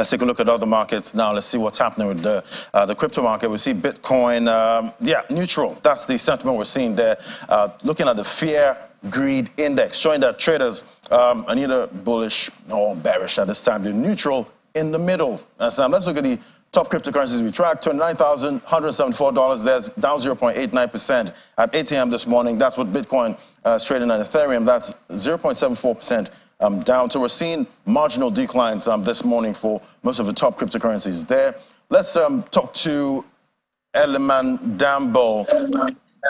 Let's take a look at other markets now. Let's see what's happening with the crypto market. We see Bitcoin, neutral. That's the sentiment we're seeing there. Looking at the fear greed index, showing that traders are neither bullish or bearish at this time. They're neutral in the middle. Let's look at the top cryptocurrencies we tracked. $29,174. There's down 0.89% at 8 a.m. this morning. That's what Bitcoin is trading at. Ethereum, that's 0.74% down. So we're seeing marginal declines this morning for most of the top cryptocurrencies there. Let's talk to Elliman Damble.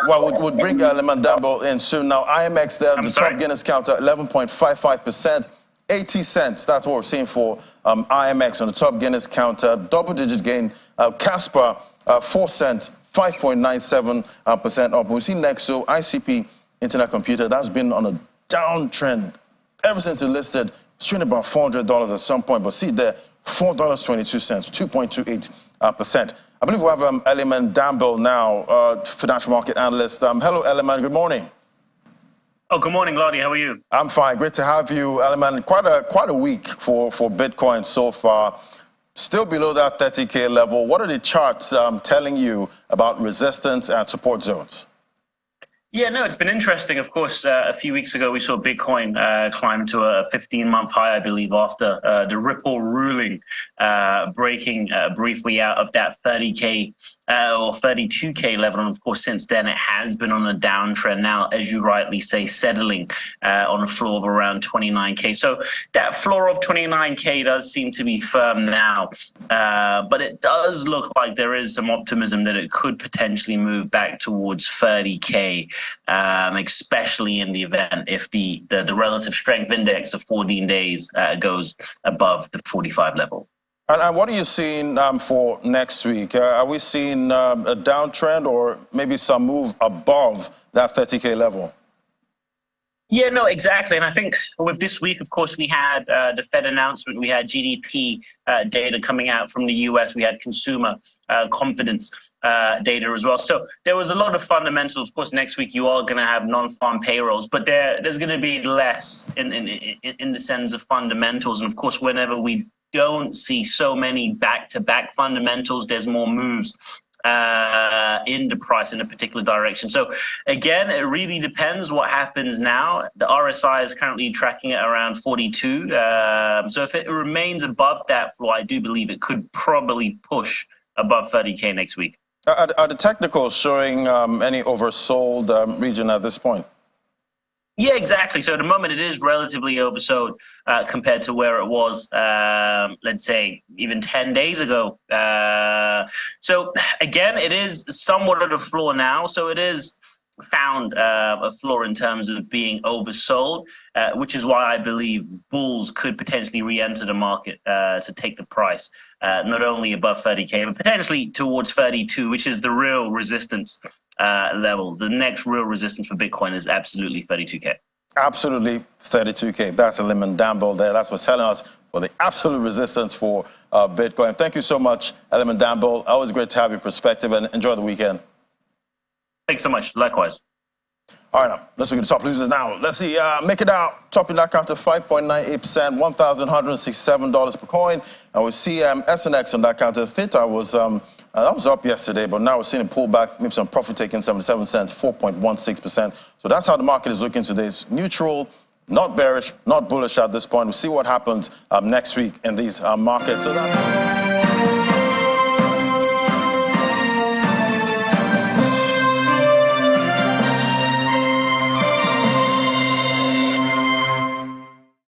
Well, we'll bring Elliman Damble in soon. Now, IMX there, the top Guinness counter, 11.55%. 80 cents, that's what we're seeing for IMX on the top Guinness counter. Double-digit gain. Casper, 4 cents, 5.97% up. We've seen Nexo, ICP, Internet Computer, that's been on a downtrend ever since it listed. It's trading about $400 at some point, but see there, $4.22, 2.28%. I believe we have Elliman Damble now, financial market analyst. Hello, Elliman, good morning. Oh, good morning, Lottie. How are you? I'm fine. Great to have you, Elliman. Quite a week for Bitcoin so far. Still below that 30K level. What are the charts telling you about resistance and support zones? Yeah, no, it's been interesting. Of course, a few weeks ago, we saw Bitcoin climb to a 15-month high, I believe, after the Ripple ruling, breaking briefly out of that 30K or 32K level. And of course, since then, it has been on a downtrend now, as you rightly say, settling on a floor of around 29K. So that floor of 29K does seem to be firm now, but it does look like there is some optimism that it could potentially move back towards 30K. Especially in the event if the relative strength index of 14 days goes above the 45 level. And what are you seeing for next week? Are we seeing a downtrend or maybe some move above that 30K level? Yeah, no, exactly. And I think with this week, of course, we had the Fed announcement, we had GDP data coming out from the US, we had consumer confidence data as well. So there was a lot of fundamentals. Of course, next week you are going to have non-farm payrolls, but there's going to be less in the sense of fundamentals. And of course, whenever we don't see so many back-to-back fundamentals, there's more moves in the price in a particular direction. So again, it really depends what happens now. The RSI is currently tracking at around 42. So if it remains above that floor, I do believe it could probably push above 30K next week. Are the technicals showing any oversold region at this point? Yeah, exactly. So at the moment, it is relatively oversold compared to where it was, let's say, even 10 days ago. So again, it is somewhat at a floor now. So it is found a floor in terms of being oversold, which is why I believe bulls could potentially re-enter the market to take the price not only above 30K, but potentially towards 32, which is the real resistance level. The next real resistance for Bitcoin is absolutely 32K. Absolutely 32K. That's Elliman Damble there. That's what's telling us for the absolute resistance for Bitcoin. Thank you so much, Elliman Damble. Always great to have your perspective, and enjoy the weekend. Thanks so much. Likewise. All right, now, let's look at the top losers now. Let's see, make it out. Top in that counter, 5.98%, $1,167 per coin. And we see SNX on that counter. Theta was, that was up yesterday, but now we're seeing a pullback, maybe some profit taking, 77 cents, 4.16%. So that's how the market is looking today. It's neutral, not bearish, not bullish at this point. We'll see what happens next week in these markets. So that's